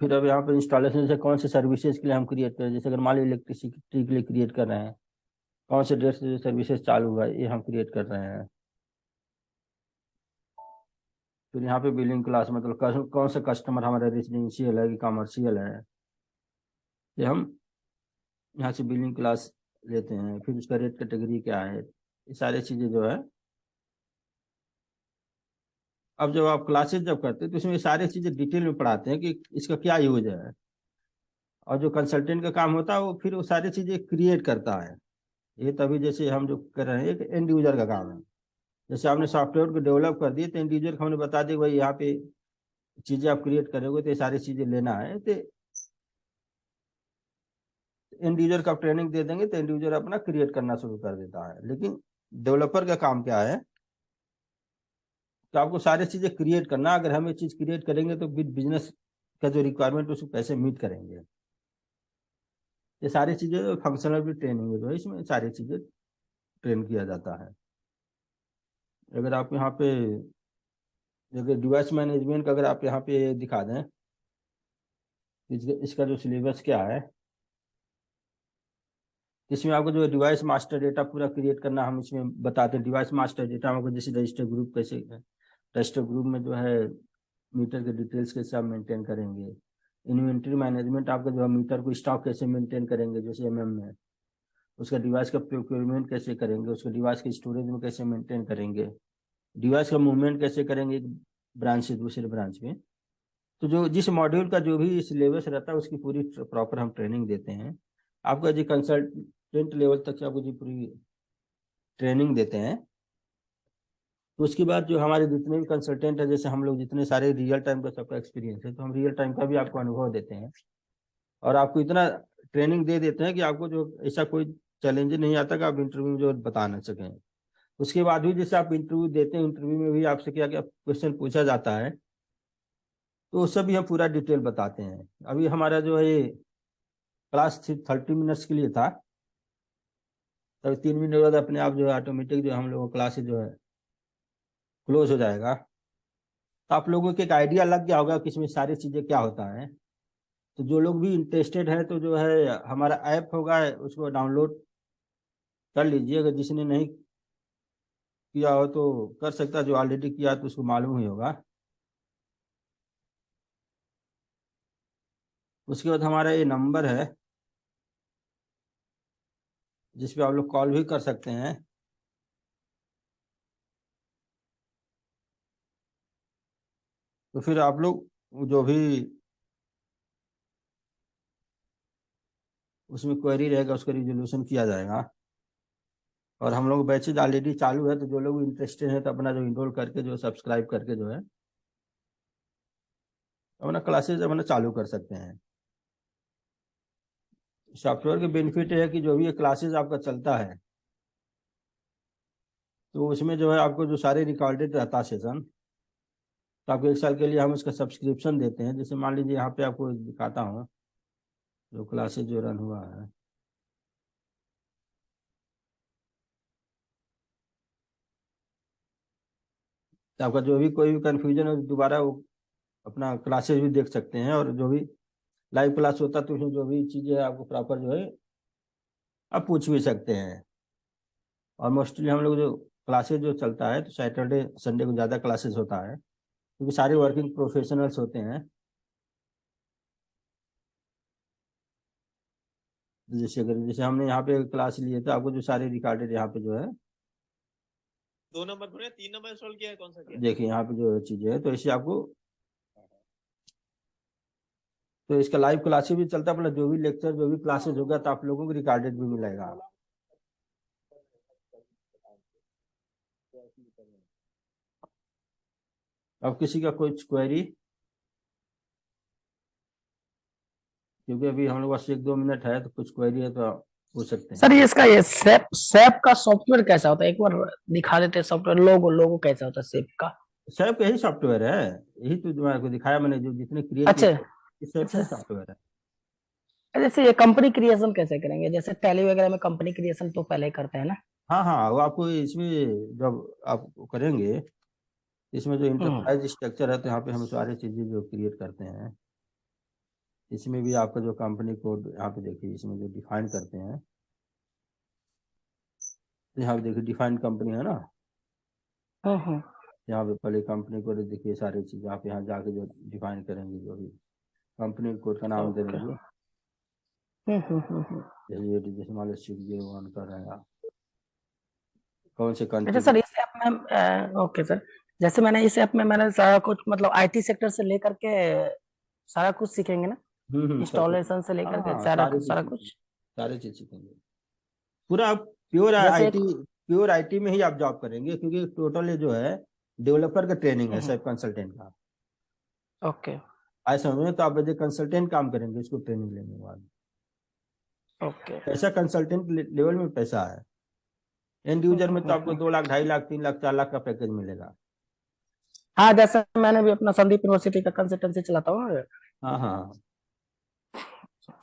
फिर अब यहाँ पे इंस्टॉलेशन से कौन से सर्विसेज के लिए हम क्रिएट करें, जैसे अगर मान लीजिए इलेक्ट्रिसिटी के लिए क्रिएट कर रहे हैं, कौन से डेट से सर्विसेज चालू हुआ है ये हम क्रिएट कर रहे हैं। फिर यहाँ पे बिलिंग क्लास, मतलब कौन सा कस्टमर हमारा रेजिडेंशियल है कि कमर्शियल है, ये हम यहाँ से बिलिंग क्लास लेते हैं। फिर उसका रेट कैटेगरी क्या है, ये सारी चीज़ें जो है। अब जब आप क्लासेज जब करते हैं तो इसमें सारी चीज़ें डिटेल में पढ़ाते हैं कि इसका क्या यूज है। और जो कंसल्टेंट का काम होता है वो फिर वो सारी चीज़ें क्रिएट करता है। ये तभी जैसे हम जो कर रहे हैं एक एंड यूजर का काम है। जैसे आपने सॉफ्टवेयर को डेवलप कर दिए, तो एंड यूजर को हमने बता दिया भाई यहाँ पे चीज़ें आप क्रिएट करोगे तो ये सारी चीज़ें लेना है। तो एंड यूजर का ट्रेनिंग दे देंगे तो एंड यूजर अपना क्रिएट करना शुरू कर देता है। लेकिन डेवलपर का काम क्या है, तो आपको सारी चीज़ें क्रिएट करना। अगर हम ये चीज़ क्रिएट करेंगे तो बिजनेस का जो रिक्वायरमेंट उसको कैसे मीट करेंगे। ये सारी चीजें फंक्शनल भी ट्रेनिंग जो है इसमें सारी चीजें ट्रेन किया जाता है। अगर आप यहाँ पे अगर डिवाइस मैनेजमेंट का अगर आप यहाँ पे दिखा दें इसका जो सिलेबस क्या है, इसमें आपको जो डिवाइस मास्टर डेटा पूरा क्रिएट करना हम इसमें बताते हैं। डिवाइस मास्टर डेटा आपको जैसे रजिस्टर ग्रुप कैसे, रजिस्टर ग्रुप में जो है मीटर के डिटेल्स कैसे आप मेंटेन करेंगे। इन्वेंट्री मैनेजमेंट आपका जो है मीटर को स्टॉक कैसे मेंटेन करेंगे जैसे में, उसका डिवाइस का प्रोक्योरमेंट कैसे करेंगे, उसका डिवाइस के स्टोरेज में कैसे मेंटेन करेंगे, डिवाइस का मूवमेंट कैसे करेंगे एक ब्रांच से दूसरे ब्रांच में। तो जो जिस मॉड्यूल का जो भी सिलेबस रहता है उसकी पूरी प्रॉपर हम ट्रेनिंग देते हैं। आपका जो कंसल्टेंट लेवल तक आपको जो पूरी ट्रेनिंग देते हैं। तो उसके बाद जो हमारे जितने भी कंसल्टेंट है, जैसे हम लोग जितने सारे रियल टाइम का सबका एक्सपीरियंस है, तो हम रियल टाइम का भी आपको अनुभव देते हैं और आपको इतना ट्रेनिंग दे देते हैं कि आपको जो ऐसा कोई चैलेंज नहीं आता कि आप इंटरव्यू में जो बता ना सकें। उसके बाद भी जैसे आप इंटरव्यू देते हैं, इंटरव्यू में भी आपसे क्या क्या क्वेश्चन पूछा जाता है तो उससे भी हम पूरा डिटेल बताते हैं। अभी हमारा जो है ये क्लास 30 मिनट्स के लिए था, तब 3 मिनट बाद अपने आप जो है ऑटोमेटिक जो हम लोगों का क्लास जो है क्लोज हो जाएगा। तो आप लोगों को एक आइडिया लग गया होगा कि इसमें सारी चीज़ें क्या होता है। तो जो लोग भी इंटरेस्टेड है तो जो है हमारा ऐप होगा उसको डाउनलोड कर लीजिए। अगर जिसने नहीं किया हो तो कर सकता है, जो ऑलरेडी किया तो उसको मालूम ही होगा। उसके बाद हमारा ये नंबर है जिस पे आप लोग कॉल भी कर सकते हैं। तो फिर आप लोग जो भी उसमें क्वेरी रहेगा उसका रिजोल्यूशन किया जाएगा। और हम लोग बैचेज ऑलरेडी चालू है, तो जो लोग इंटरेस्टेड है तो अपना जो इनरोल करके जो सब्सक्राइब करके जो है अपना क्लासेज अपना चालू कर सकते हैं। सॉफ्टवेयर के बेनिफिट है कि जो भी ये क्लासेज आपका चलता है तो उसमें जो है आपको जो सारे रिकॉर्डेड रहता है सेशन, तो आपको 1 साल के लिए हम उसका सब्सक्रिप्शन देते हैं। जैसे मान लीजिए यहाँ पे आपको दिखाता हूँ जो क्लासेज जो रन हुआ है। तो आपका जो भी कोई भी कन्फ्यूजन है दोबारा वो अपना क्लासेज भी देख सकते हैं, और जो भी लाइव क्लास होता है तो उसमें जो भी चीज़ें आपको प्रॉपर जो है आप पूछ भी सकते हैं। और मोस्टली हम लोग जो क्लासेज जो चलता है तो सैटरडे संडे को ज़्यादा क्लासेज होता है क्योंकि सारे वर्किंग प्रोफेशनल्स होते हैं। जैसे अगर जैसे हमने यहाँ पे क्लास लिए तो आपको जो सारे रिकॉर्डेड यहाँ पे जो है 2 नंबर पर 3 नंबर इंस्टॉल किया है, कौन सा किया? देखिए यहाँ पे जो चीज़ें है तो ऐसे आपको तो इसका लाइव क्लासेज भी चलता है, मतलब जो भी लेक्चर जो भी क्लासेज होगा तो आप लोगों को रिकॉर्डेड भी मिलेगा। अब किसी का कुछ क्वेरी, क्योंकि अभी हम लोग पास 1-2 मिनट है तो कुछ क्वेरी है तो आप पूछ सकते हैं। सर ये इसका ये सेप सेप का सॉफ्टवेयर कैसा होता है, एक बार दिखा देते हैं सॉफ्टवेयर। लोगो लोगो कैसा होता है सेप का? सैप का यही सॉफ्टवेयर है, यही तो तुम्हारे को दिखाया मैंने जो जितने क्रिएट अच्छा किए सैप का अच्छा। ही सॉफ्टवेयर है। जैसे ये कंपनी क्रिएशन कैसे करेंगे? जैसे टैली वगैरह में कंपनी क्रिएशन तो पहले ही करते हैं ना। हाँ हाँ, वो आपको इसमें जब आप करेंगे इसमें जो इंटरप्राइज स्ट्रक्चर है तो यहाँ पे हम सारी चीज़ें जो क्रिएट करते हैं इसमें भी आपका जो कंपनी कोड यहाँ पे देखिए इसमें जो डिफाइन करते हैं। तो यहाँ पे देखिए डिफाइन कंपनी है ना, हम्म। यहाँ पे पहले कंपनी कोड देखिए सारी चीज़ आप यहाँ जाके जो डिफाइन करेंगे जो भी कंपनी कोड का नाम दे देंगे। जैसे मान लो 601 कर रहे हैं आप, कौन से अच्छा कंट्री सर इस ऐप में ओके सर, जैसे मैंने इस ऐप में मैंने सारा कुछ मतलब आईटी सेक्टर से लेकर के सारा कुछ सीखेंगे ना, सब कुछ। इंस्टॉलेशन से लेकर के हाँ सारा कुछ। सारी चीज सीखेंगे पूरा। आप प्योर जैसे आईटी, प्योर आईटी में ही आप जॉब करेंगे क्योंकि टोटल ये जो है डेवलपर का ट्रेनिंग है सब कंसल्टेंट का। ओके ऐसा समझे तो आप एज ए कंसल्टेंट काम करेंगे इसको ट्रेनिंग लेने के बाद। ओके। ऐसा कंसल्टेंट लेवल में पैसा है। एंड यूजर में तो आपको 2 लाख 2.5 लाख 3 लाख 4 लाख का पैकेज मिलेगा। हाँ जैसे मैंने भी अपना संदीप यूनिवर्सिटी का कंसल्टेंसी चलाता हूँ, हाँ हाँ।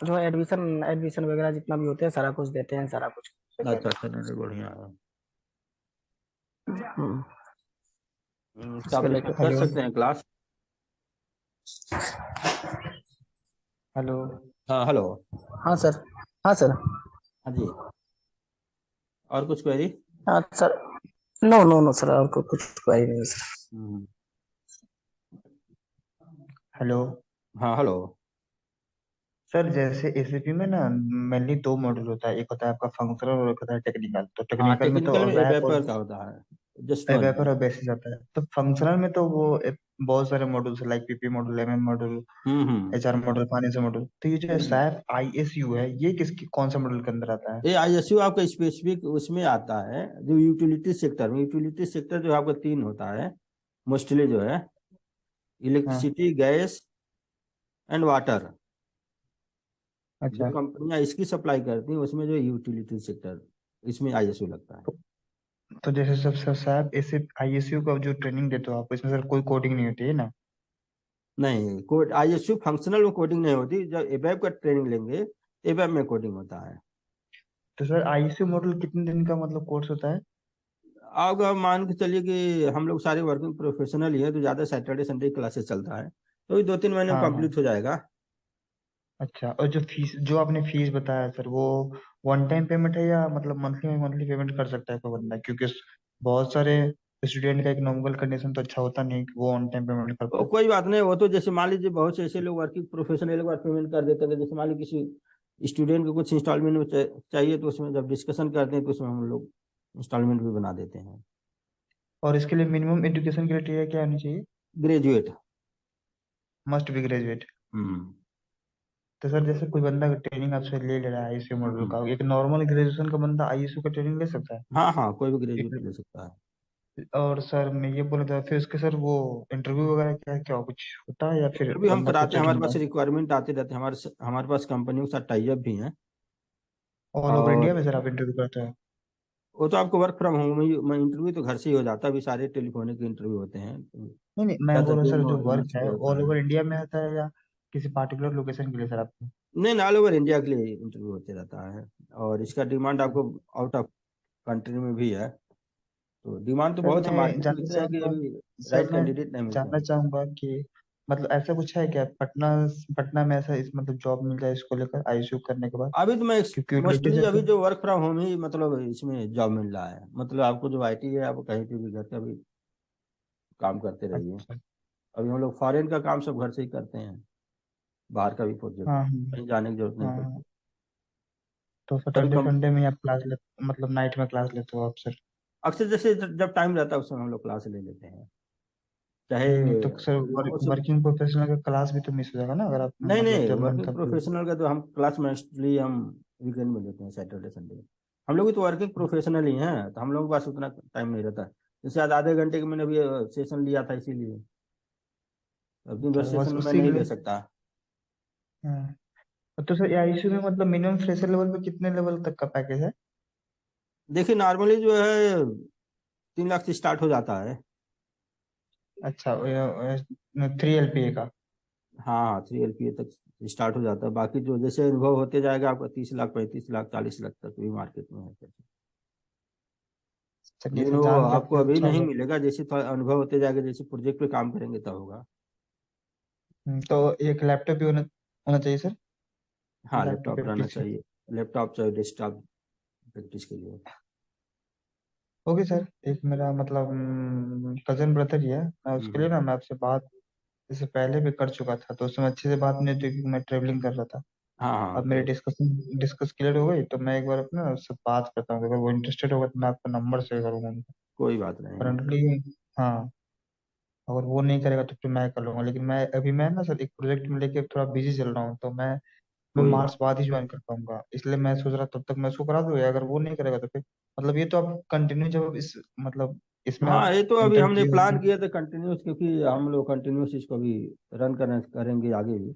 जो एडमिशन एडमिशन वगैरह जितना भी होते हैं सारा कुछ देते हैं, सारा कुछ। अच्छा अच्छा, नहीं नहीं, बढ़िया है। हम्म, तो इसके आप इसमें लेकर। कर हेलो। सकते हैं क्लास। हेलो। हाँ हेलो। हाँ सर। हाँ सर। हाँ जी, और कुछ क्वेरी? हाँ sir. No no no sir, और कुछ क्वेरी नहीं है सर। हम्म, हेलो। हाँ हेलो। सर जैसे एसीपी में ना मेनली दो मॉड्यूल होता है, एक होता है आपका फंक्शनल और एक होता है टेक्निकल। तो हाँ, टेक्निकल में तो टेक्निकल में रैप और एवेपर का होता है, जस्ट वन। वेपर और बेसिस आता है। तो फंक्शनल में तो वो बहुत सारे modules like PP module, MM module, hmm. HR module, finance module. तो ये जो है हम्म। सैप आईएसयू है, ये किसकी कौन सा मॉड्यूल के अंदर आता है? ये आईएसयू आपका स्पेसिफिक उसमें आता है, जो यूटिलिटी सेक्टर में, यूटिलिटी सेक्टर जो आपका तीन होता है मोस्टली, जो है हाँ। Electricity, gas and water. जो अच्छा। कंपनियां इसकी सप्लाई करती हैं उसमें जो यूटिलिटी सेक्टर, इसमें आईएसयू लगता है। तो जैसे सब सर सैप ऐसे आईएसयू का जो ट्रेनिंग देते हो आप, इसमें सर कोई कोडिंग नहीं होती है ना? नहीं, कोड आईएसयू फंक्शनल में कोडिंग नहीं होती। जब एबैप का ट्रेनिंग लेंगे, एबैप में कोडिंग होता है। तो सर आईएसयू मॉड्यूल कितने दिन का मतलब कोर्स होता है? आप अब मान के चलिए कि हम लोग सारे वर्किंग प्रोफेशनल ही है, तो ज़्यादा सैटरडे संडे क्लासेस चलता है, तो ये 2-3 महीने में हाँ हाँ। कंप्लीट हो जाएगा। अच्छा, और जो फीस, जो आपने फीस बताया सर, वो वन टाइम पेमेंट है या मतलब मंथली में मंथली पेमेंट कर सकता है कोई बंदा? क्योंकि बहुत सारे स्टूडेंट का इकोनॉमिकल कंडीशन तो अच्छा होता नहीं कि वो ऑन टाइम पेमेंट कर तो पाए। कोई बात नहीं, वो तो जैसे मान लीजिए बहुत से ऐसे लोग वर्किंग प्रोफेशनल एक बार पेमेंट कर देते हैं। जैसे मान लीजिए किसी स्टूडेंट को कुछ इंस्टॉलमेंट में चाहिए, तो उसमें जब डिस्कशन करते हैं तो उसमें हम लोग इंस्टॉलमेंट भी बना देते हैं। और इसके लिए मिनिमम एजुकेशन क्राइटेरिया क्या होनी चाहिए? Graduate. Must be graduate. Hmm. तो सर जैसे कोई बंदा ट्रेनिंग आपसे ले ले रहा है आईएसयू मॉड्यूल हम्म। का, एक नॉर्मल ग्रेजुएशन का बंदा आईएसयू का ट्रेनिंग ले सकता है? हाँ हाँ, कोई भी ग्रेजुएट ले सकता है। और सर मैं ये बोल रहा था, फिर उसके सर वो इंटरव्यू वगैरह क्या क्या कुछ होता है या फिर इंटरव्यू हम बंदा खुद कराते से हैं, हमारे ढूंढता पास है? रिक्वायरमेंट आते रहते हैं, हमारे पास कंपनियों के साथ टाई अप भी हैं। ऑल ओवर इंडिया में और सर आप इंटरव्यू करते हैं? वो तो आपको वर्क फ्रॉम होम में इंटरव्यू तो घर से ही हो जाता है। अभी सारे टेलीफोनिक इंटरव्यू होते हैं, तो नहीं नहीं, मैं बोल ज़्यादातर रहा हूँ जूम सर, जो और वर्क मीट्स है पे होता ऑल है। ओवर इंडिया में होता है या किसी पार्टिकुलर लोकेशन के लिए सर आपको? नहीं, ऑल ओवर इंडिया के लिए इंटरव्यू होते रहता है। और इसका डिमांड आपको आउट ऑफ कंट्री में भी है। तो डिमांड तो सर बहुत है मैं मार्केट में, जानना इतना है कि चाहूंगा अभी सर राइट मैं कैंडिडेट नहीं मिलते जानना हैं। चाहूंगा कि मतलब ऐसा कुछ है क्या पटना, पटना में ऐसा इस मतलब जॉब मिल जाए इसको लेकर आईसीयू करने के बाद? अभी तो मैं क्योंकि यूटिलिटी मोस्टली अभी सेक्टर। जो वर्क फ्रॉम होम ही मतलब इसमें जॉब मिल रहा है। मतलब आपको जो आईटी है, आप कहीं पे भी घर से अभी काम करते रहिए। अच्छा। अभी हम लोग फॉरेन का काम सब घर से ही करते हैं, बाहर का भी प्रोजेक्ट, हाँ कहीं जाने की जरूरत नहीं हाँ हाँ। पड़ती। तो कभी सैटरडे कम संडे में आप क्लास ले, मतलब नाइट में क्लास लेते हो आप सर? अक्सर जैसे जब टाइम रहता है उस समय हम लोग क्लास ले लेते हैं, चाहे नहीं नहीं, तो सर बहुत से। वर्किंग प्रोफेशनल का क्लास भी तो मिस हो जाएगा ना अगर आप नहीं मतलब नहीं, जब मन वर्किंग तब ले। प्रोफेशनल का तो हम क्लास मोस्टली हम वीकेंड में लेते हैं, सैटरडे संडे। हम लोग भी तो वर्किंग प्रोफेशनल ही हैं, तो हम लोगों के पास उतना टाइम नहीं रहता। जैसे आज आधे घंटे का मैंने अभी सेशन लिया था, इसीलिए अब दिन भर अच्छा, बस सेशन मैं उसी के नहीं लिए। ले सकता। हाँ। तो सर आईसीयू में मतलब मिनिमम फ्रेशर लेवल पे कितने लेवल तक का पैकेज है? देखिए, नॉर्मली जो है 3 लाख से स्टार्ट हो जाता है। अच्छा, 3 LPA का? हाँ, 3 LPA तक स्टार्ट हो जाता है। बाकी जो जैसे अनुभव होते जाएगा आपका 30 लाख, 35 लाख, 40 लाख तक भी मार्केट में है। चलिए लेकिन सर, वो जान के आपको आपसे अभी अच्छा नहीं हुआ। मिलेगा, जैसे थोड़ा अनुभव होते जाएगा, जैसे प्रोजेक्ट पे काम करेंगे तब होगा। तो एक लैपटॉप भी होना होना चाहिए सर? हाँ, लैपटॉप लैपटॉप या रहना पीसी? चाहिए। लैपटॉप चाहे डेस्कटॉप, प्रैक्टिस के लिए। Okay sir. एक मेरा मतलब कजन ब्रदर ही है, मैं उसके लिए हम्म। ना मैं आपसे बात इससे पहले भी कर चुका था, तो उसमें अच्छे से बात नहीं हुई क्योंकि मैं ट्रेवलिंग कर रहा था। हाँ हाँ, अब मेरी कोई डिस्कस क्लियर हो गई, तो मैं एक बार अपना उससे बात करता हूँ, अगर वो इंटरेस्टेड होगा तो मैं आपका नंबर शेयर करूंगा उनको। कोई बात नहीं है। करंटली। हाँ। अगर वो नहीं करेगा तो फिर मैं कर लूंगा, लेकिन मैं ना सर एक प्रोजेक्ट में लेके थोड़ा बिजी चल रहा हूँ, तो मैं कोई मार्च बात। बाद ही ज्वाइन कर पाऊंगा, इसलिए मैं सोच रहा तब तक मैं उसको करा दूंगा। अगर वो नहीं करेगा तो फिर मतलब ये तो आप कंटिन्यू जब इस मतलब इसमें हाँ, आप ये तो अभी इंटर हमने किए प्लान होंगे। किया था कंटिन्यूस, क्योंकि हम लोग कंटिन्यूस इसको भी रन करेंगे आगे भी।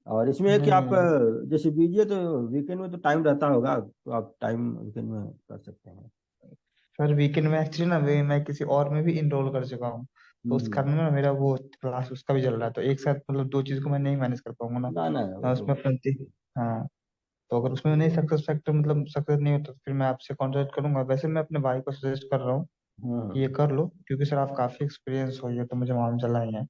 और इसमें है कि नहीं आप नहीं जैसे बिजी है तो वीकेंड में तो टाइम रहता होगा, तो आप टाइम वीकेंड में कर सकते हैं। सर, वीकेंड में एक्चुअली ना मैं किसी और में भी इनरोल कर चुका हूँ। तो उस कारण में मेरा वो क्लास उसका भी चल रहा है, तो एक साथ मतलब दो चीज को मैं नहीं मैनेज कर पाऊंगा ना। ना ना वो मैं तो उसमें अपना हाँ, तो अगर उसमें नहीं सक्सेस फैक्टर मतलब सक्सेस नहीं होता तो फिर मैं आपसे कॉन्टेक्ट करूंगा। वैसे मैं अपने भाई को सजेस्ट कर रहा हूँ कि ये हाँ। कर लो, क्योंकि सर आप काफी एक्सपीरियंस हो, ये तो मुझे मालूम चला ही है।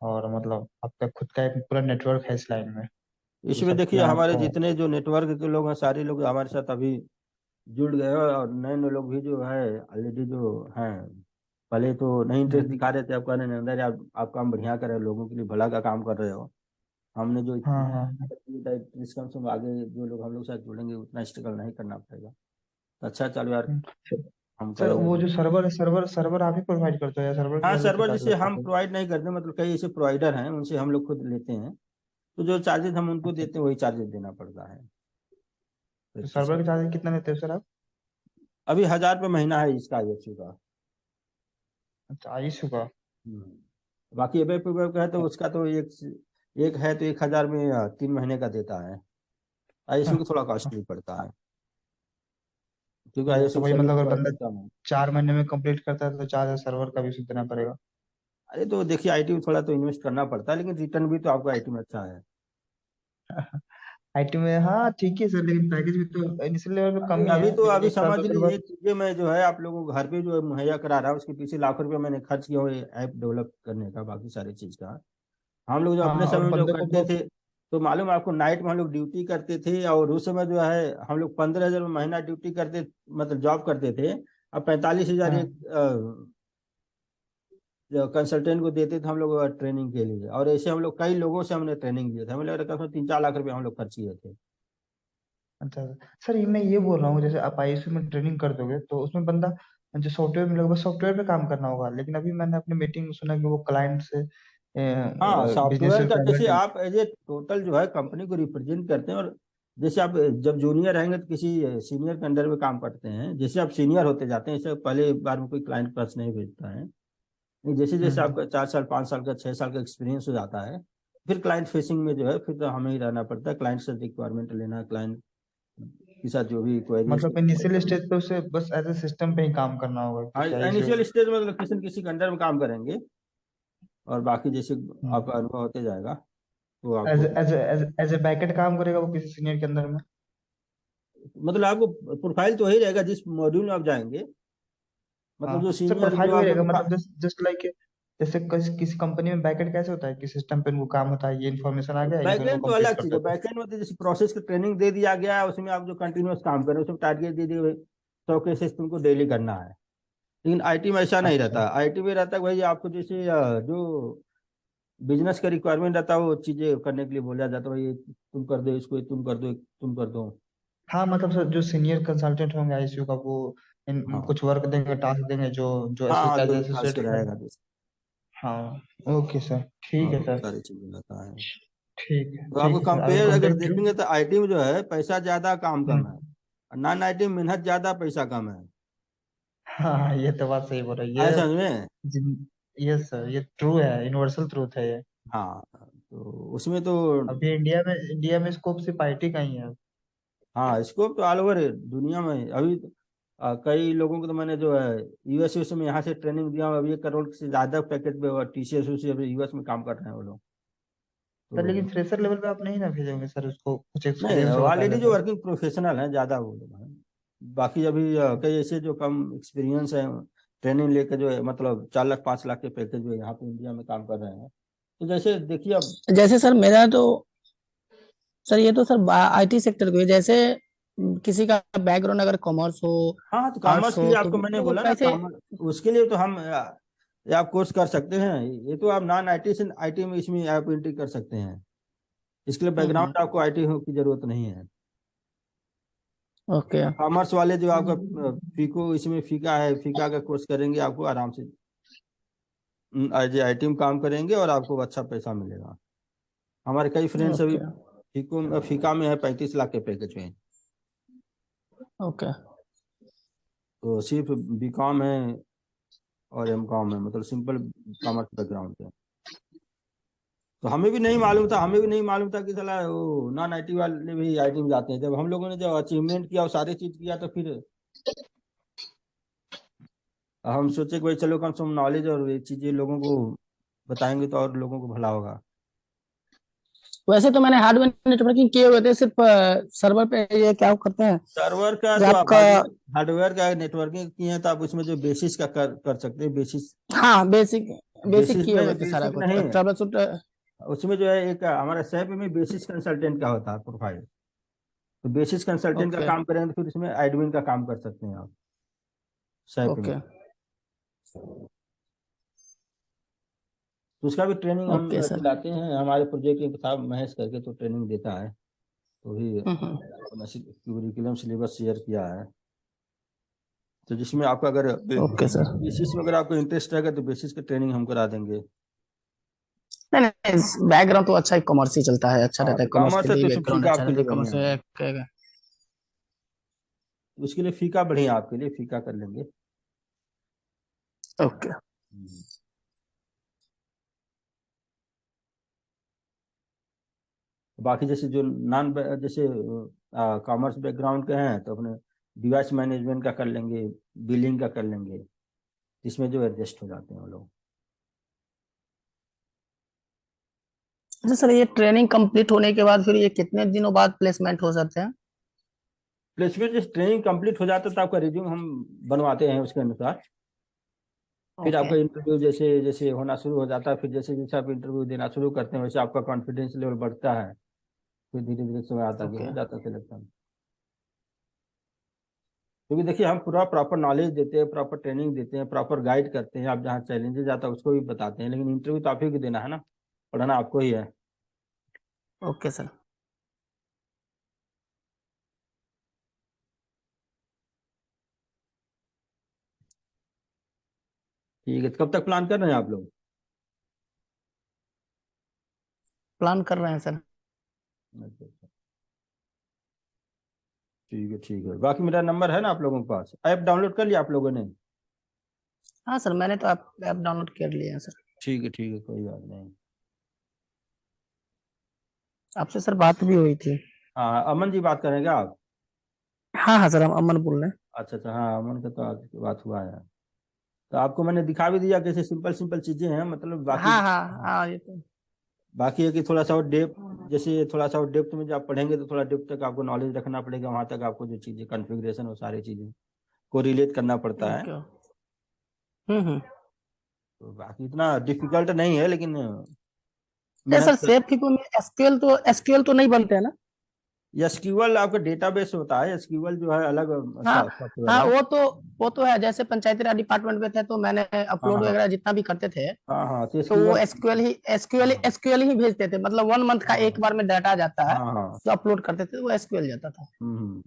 और मतलब आपका खुद का एक पूरा नेटवर्क है इस लाइन में, तो इसमें सब देखिए मैं हमारे आपको। जितने जो नेटवर्क के लोग हैं सारे लोग हमारे साथ अभी जुड़ गए हैं, और नए नए लोग भी जो है ऑलरेडी जो हैं, पहले तो नहीं इंटरेस्ट हम्म, दिखा रहे थे, आप कह रहे हैं अंदर आप काम बढ़िया कर रहे हो, लोगों के लिए भला का काम कर रहे हो। हमने जो हाँ हाँ। इस कम से कम आगे जो लोग हम लोग साथ जुड़ेंगे उतना स्ट्रगल नहीं करना पड़ेगा। तो अच्छा चलो यार, हम्म। हम सर करेंगे वो तो। जो सर्वर आप ही प्रोवाइड करते हो या सर्वर के हाँ, अलग से सर्वर चार्ज जैसे लगता हम है? प्रोवाइड नहीं करते, मतलब कई ऐसे प्रोवाइडर हैं उनसे हम लोग खुद लेते हैं, तो जो चार्जेस हम उनको अच्छा, देते हैं वही चार्जेस देना पड़ता है। तो तो इस चीज़ सर्वर का के चार्ज कितना लेते हो सर आप? अभी 1000 रुपये महीना है इसका ISU का। अच्छा, ISU का? बाकी एबेप वेब का है तो उसका तो एक है तो 1000 में 3 महीने का देता है। ISU को थोड़ा कॉस्टली पड़ता है, क्योंकि तो ISU वही सर्विस मतलब अगर बंदा प्रोवाइडर कम है। 4 महीने में कंप्लीट करता है तो चार्ज सर्वर का भी उसे देना पड़ेगा? अरे तो देखिए IT में थोड़ा तो इन्वेस्ट करना पड़ता है, लेकिन रिटर्न भी तो आपका IT में अच्छा है। IT में हाँ ठीक है सर, लेकिन पैकेज भी तो इनिशियल लेवल पे कम अभी ही अभी है, तो लेकिन अभी एक साल समझ तो फिर लीजिए बाद। एक चीजें मैं जो है आप लोगों को घर पे जो है मुहैया करा रहा हूँ, उसके पीछे लाखों रुपए मैंने खर्च किया हुआ ऐप डेवलप करने का, बाकी सारी चीज का। हम लोग जो हाँ अपने और समय में जो बंदे को करते बहुत। थे, तो मालूम है आपको, नाइट में हम लोग ड्यूटी करते थे, और उस समय जो है हम लोग 15,000 में महीना ड्यूटी करते, मतलब जॉब करते थे। अब 45,000 हाँ एक कंसल्टेंट को देते थे हम लोग ट्रेनिंग के लिए, और ऐसे हम लोग कई लोगों से हमने ट्रेनिंग लिया था, हमें लग रहा था 3-4 लाख रुपए हम लोग खर्च किए थे। अच्छा सर, ये मैं ये बोल रहा हूँ, जैसे आप ISU में ट्रेनिंग कर दोगे तो उसमें बंदा जो सॉफ्टवेयर में लगभग सॉफ्टवेयर पे काम करना होगा, लेकिन अभी मैंने अपनी मीटिंग में सुना कि वो क्लाइंट से हाँ, बिजनेस सॉफ्टवेयर का जैसे रिक्वायरमेंट। आप एज ए टोटल जो है कंपनी को रिप्रेजेंट करते हैं, और जैसे आप जब जूनियर रहेंगे तो किसी सीनियर के अंडर में काम करते हैं, जैसे आप सीनियर होते जाते हैं, इससे पहले एक बार में कोई क्लाइंट के पास नहीं भेजता है। नहीं, जैसे जैसे हम्म। आपका 4 साल 5 साल का 6 साल का एक्सपीरियंस हो जाता है, फिर क्लाइंट फेसिंग में जो है फिर तो हमें ही रहना पड़ता है, क्लाइंट से रिक्वायरमेंट लेना, क्लाइंट के साथ जो भी क्वेरीज मतलब इनिशियल स्टेज पे उसे बस एज ए सिस्टम पे ही काम करना होगा, हाँ, क्योंकि ISU। इनिशियल स्टेज में लोकेशन किसी के अंडर में काम करेंगे, और बाकी जैसे आपका अनुभव होते जाएगा तो एज आपको, एज एज ए बैकएंड काम करेगा वो किसी सीनियर के अंदर में? मतलब आपको प्रोफाइल तो वही रहेगा जिस मॉड्यूल में आप जाएंगे, हाँ मतलब जो सर, सीनियर प्रोफाइल जो वही आपको रहेगा, मतलब जस्ट जस्ट लाइक जैसे किसी कंपनी में बैकएंड कैसे होता है कि सिस्टम पे इनको काम होता है, ये इन्फॉर्मेशन आ गया ये फिर इनको बैकएंड तो कंप्लीट अलग चीज करता है, है तो। बैकएंड में तो जैसे प्रोसेस की ट्रेनिंग दे दिया गया है, उसमें आप जो कंटिन्यूअस काम करें, उसमें टारगेट दे दिए हुए 100 केसेस तुमको डेली करना है। लेकिन IT में ऐसा नहीं अच्छा। रहता, IT में रहता है वही आपको जैसे जो बिजनेस का रिक्वायरमेंट रहता है वो चीजें करने के लिए बोला जाता है, भाई तुम कर दो इसको, तुम कर दो, तुम कर दो। हाँ मतलब सर, जो सीनियर कंसल्टेंट होंगे ISU का वो हाँ कुछ वर्क देंगे, टास्क देंगे जो जो हाँ हाँ, जो खास एसोसिएट के है। रहेगा जैसे, हाँ ओके सर, ठीक हाँ है वो सर। सारी चीजें रहता है। तो आपको ठीक है सर, आई विल कंपेयर अगर कॉन्टेक्ट यू। देखेंगे तो IT में जो है पैसा ज्यादा काम कम है, हम्म। और नॉन IT में मेहनत ज्यादा पैसा कम है। हाँ ये तो बात सही बोल रहे हैं आए ये। समझ में? ये सर, ये ट्रू है, यूनिवर्सल ट्रूथ है ये। हाँ, तो उसमें तो, अभी इंडिया में स्कोप सिर्फ IT का ही है। हाँ स्कोप तो ऑल ओवर दुनिया में अभी कई लोगों को तो मैंने जो है US में यहाँ से ट्रेनिंग दिया हूँ, अभी 1 करोड़ से ज्यादा पैकेज पे, और TCS अभी US में काम कर रहे हैं वो लोग। सर तो लेकिन फ्रेशर लेवल पे आप नहीं ना भेजोगे सर, उसको कुछ नहीं, एक्सपीरियंस होगा ऑलरेडी पहले जो से। वर्किंग प्रोफेशनल हैं ज्यादा वो लोग हैं। बाकी अभी कई ऐसे जो कम एक्सपीरियंस है, ट्रेनिंग लेकर जो है मतलब 4 लाख 5 लाख के पैकेज में यहाँ पे इंडिया में काम कर रहे हैं। तो जैसे देखिए अब, जैसे सर मेरा तो, सर ये तो सर IT सेक्टर को है। जैसे किसी का बैकग्राउंड अगर कॉमर्स हो, हाँ तो आर्ट्स कॉमर्स के हो, लिए तो आपको मैंने वो बोला ना, कैसे? कॉमर्स उसके लिए तो हम ये आप कोर्स कर सकते हैं, ये तो आप नॉन IT से IT में इसमें आप एंट्री कर सकते हैं, इसके लिए हम्म। बैकग्राउंड आपको IT हो की जरूरत नहीं है। ओके। कॉमर्स वाले जो आपका फीको इसमें फीका है, फीका का कोर्स करेंगे आपको आराम से एज IT में काम करेंगे और आपको अच्छा पैसा मिलेगा। हमारे कई फ्रेंड्स अभी ओके। फीका में है, 35 लाख के पैकेज में। ओके। तो सिर्फ BCom है और MCom है, मतलब सिंपल कॉमर्स बैकग्राउंड है। तो हमें भी नहीं मालूम था, हमें भी नहीं मालूम था कि साला वो नॉन IT वाले भी IT में जाते हैं। जब हम लोगों ने जब अचीवमेंट किया और सारी चीज किया तो फिर हम सोचे कि भाई चलो कम से कम नॉलेज और ये चीजें लोगों को बताएंगे तो और लोगों को भला होगा। वैसे तो मैंने हार्डवेयर नेटवर्किंग किए हुए थे, सिर्फ सर्वर पे ये क्या करते हैं सर्वर का कि तो आप आपका, हार्डवेयर का नेटवर्किंग किए हैं तो आप उसमें जो बेसिस का कर सकते हैं। बेसिस हाँ बेसिक बेसिक बेसिस किए हुए में थे सारा बेसिक कुछ, नहीं, ट्रबल शूट। उसमें जो है एक हमारा सैप में बेसिस कंसल्टेंट का होता है प्रोफाइल। तो बेसिस कंसल्टेंट का ओके काम करेंगे तो फिर उसमें एडमिन का काम कर सकते हैं आप सैप में। ओके तो उसका भी ट्रेनिंग हम ओके सर। दिलाते हैं। हमारे प्रोजेक्ट के साहब महेश करके तो ट्रेनिंग देता है। तो भी हम्म। अपना करिकुलम सिलेबस शेयर किया है। तो जिसमें आपका अगर ओके सर। बेसिस में अगर आपको इंटरेस्ट रहेगा तो बेसिस की ट्रेनिंग हम करा देंगे। नहीं नहीं, बैकग्राउंड तो अच्छा ही, कॉमर्स ही चलता है, अच्छा हाँ रहता तो है, कॉमर्स के कॉमर्स है लिए तो इसमें बैकग्राउंड फीका अच्छा आपके रहता लिए है, कॉमर्स बढ़िया है। में उसके लिए फीका बढ़िया, आपके लिए फीका कर लेंगे। ओके। हम्म। बाकी जैसे जो नॉन जैसे कॉमर्स बैकग्राउंड के हैं तो अपने डिवाइस मैनेजमेंट का कर लेंगे, बिलिंग का कर लेंगे, इसमें जो एडजस्ट हो जाते हैं वो लोग। अच्छा सर, ये ट्रेनिंग कंप्लीट होने के बाद फिर ये कितने दिनों बाद प्लेसमेंट हो सकते हैं? प्लेसमेंट जैसे ट्रेनिंग कंप्लीट हो जाता है तो आपका रिज्यूम हम बनवाते हैं उसके अनुसार। फिर ओके आपका इंटरव्यू जैसे जैसे होना शुरू हो जाता है, फिर जैसे जैसे आप इंटरव्यू देना शुरू करते हैं वैसे आपका कॉन्फिडेंस लेवल बढ़ता है। फिर धीरे धीरे समय आता है, ओके। हो जाता है सिलेक्शन। क्योंकि देखिए हम पूरा प्रॉपर नॉलेज देते हैं, प्रॉपर ट्रेनिंग देते हैं, प्रॉपर गाइड करते हैं। आप जहाँ चैलेंजेस आता है उसको भी बताते हैं, लेकिन इंटरव्यू तो आप ही को देना है ना, पढ़ाना आपको ही है। Okay sir. ठीक है, तो कब तक प्लान कर रहे हैं आप लोग? प्लान कर रहे हैं सर। अच्छा अच्छा, ठीक है ठीक है। बाकी मेरा नंबर है ना आप लोगों के पास? ऐप डाउनलोड कर लिया आप लोगों ने? हाँ सर, मैंने तो ऐप डाउनलोड कर लिया है सर। ठीक है कोई बात नहीं। आपसे सर बात भी हुई थी। हाँ अमन जी बात करेंगे आप? हाँ हाँ सर, हम अमन बोल रहे हैं। अच्छा अच्छा, हाँ अमन का तो आज बात हुआ है। तो आपको मैंने दिखा भी दिया कैसे सिंपल सिंपल चीजें हैं, मतलब बाकी हाँ हाँ हाँ, ये तो। बाकी है कि थोड़ा सा और डेप्थ, जैसे थोड़ा सा और डेप्थ में जब आप पढ़ेंगे तो थोड़ा डेप्थ तक आपको नॉलेज रखना पड़ेगा। वहां तक आपको जो चीजें कॉन्फ़िगरेशन वो सारी चीजें को रिलेट करना पड़ता है। ओके। हम्म। तो बाकी इतना डिफिकल्ट नहीं है, लेकिन ये सर मेहनत कर। सेफ की में एसक्यूएल तो नहीं बनते हैं ना? एसक्यूएल आपका डेटाबेस होता है, एसक्यूएल जो है अलग हाँ सॉफ्टवेयर हाँ, है। वो तो है, जैसे पंचायती राज डिपार्टमेंट में थे तो मैंने हाँ अपलोड हाँ वगैरह जितना भी करते थे, हाँ तो तो वो एसक्यूएल। हाँ एसक्यूएल ही भेजते थे, मतलब 1 मंथ का हाँ एक बार में डाटा जाता है, हाँ। तो अपलोड करते थे तो वो एसक्यूएल जाता था। हम्म।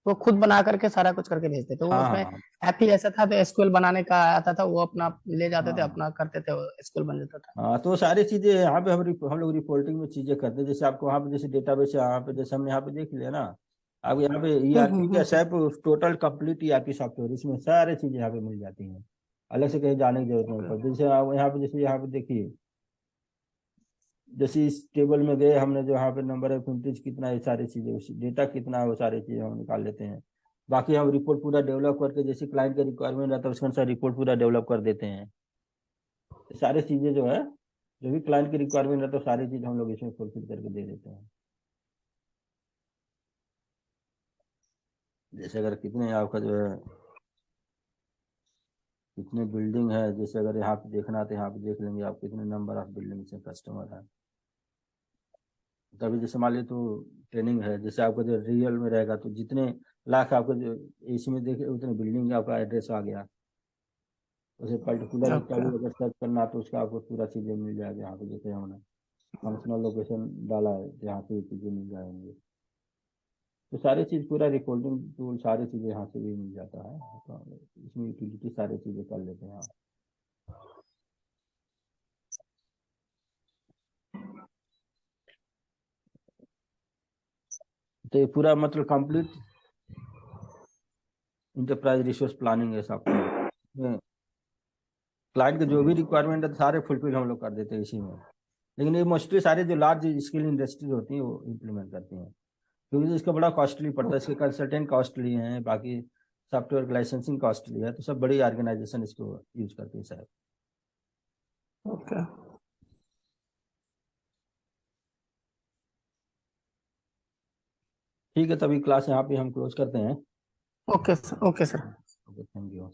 वो खुद बना करके सारा कुछ करके भेजते थे, वो हाँ उसमें हाँ ऐप ही ऐसा था, तो एसक्यूएल बनाने का आता था, वो अपना ले जाते थे, हाँ अपना करते थे, एसक्यूएल बन जाता था। हाँ। तो वो सारी चीजें यहाँ पे हम लोग रिपोर्टिंग में चीजें करते हैं। जैसे आपको वहाँ पे जैसे डेटाबेस है, यहाँ पे जैसे हमने यहाँ पे देख लिया ना, आपको यहाँ पे ईआरपी का हम्म। सब टोटल कंप्लीट ईआरपी सॉफ्टवेयर, इसमें सारी चीजें यहाँ पे मिल जाती हैं। अलग से कहीं जाने की जरूरत नहीं ओके पड़ती। जैसे आप यहाँ पे देखिए, जैसे इस टेबल में गए हमने, जो यहाँ पे नंबर ऑफ एंट्रीज कितना है, ये सारी चीजें, उस डेटा कितना है, वो सारी चीजें हम निकाल लेते हैं। बाकी हम रिपोर्ट पूरा डेवलप करके, जैसे क्लाइंट का रिक्वायरमेंट रहता है उसके अनुसार रिपोर्ट पूरा डेवलप कर देते हैं। ये सारी चीजें जो है, जो भी क्लाइंट की रिक्वायरमेंट रहता है सारी चीज हम लोग इसमें फुलफिल करके दे देते हैं। जैसे अगर कितने आपका जो है कितने बिल्डिंग है, जैसे अगर यहाँ पे देखना है तो यहाँ पे देख लेंगे आप कितने नंबर ऑफ बिल्डिंग से कस्टमर है। तभी जैसे मान लीजिए तो ट्रेनिंग है, जैसे आपको जो रियल में रहेगा तो जितने लाख आपको जो एसी में देखे उतने बिल्डिंग आपका एड्रेस आ गया। उसे पर्टिकुलर का ओके भी अगर सर्च करना तो उसका आपको पूरा चीज़ें मिल जाएगी। यहाँ पे जैसे हमने फंक्शनल लोकेशन डाला है जहाँ पे ये चीज़ें मिल जाएंगी। तो सारी चीज़ पूरा रिकॉर्डिंग टूल सारी चीज़ें यहाँ से भी मिल जाता है। तो इसमें यूटिलिटी सारी चीज़ें कर लेते हैं आप। तो ये पूरा मतलब कंप्लीट इंटरप्राइज रिसोर्स प्लानिंग है सॉफ्टवेयर। क्लाइंट के जो भी रिक्वायरमेंट है सारे फुलफिल हम लोग कर देते हैं इसी में। लेकिन ये मोस्टली सारे जो लार्ज स्केल इंडस्ट्रीज होती हैं वो इम्प्लीमेंट करती हैं, क्योंकि इसका बड़ा कॉस्टली पड़ता है, इसके कंसल्टेंट कॉस्टली हैं, बाकी सॉफ्टवेयर की लाइसेंसिंग कॉस्टली है, तो सब बड़ी ऑर्गेनाइजेशन इसको यूज करती है सर। ओके ठीक है, तभी क्लास यहाँ पे हम क्लोज करते हैं। Okay sir, okay sir. Okay, thank you.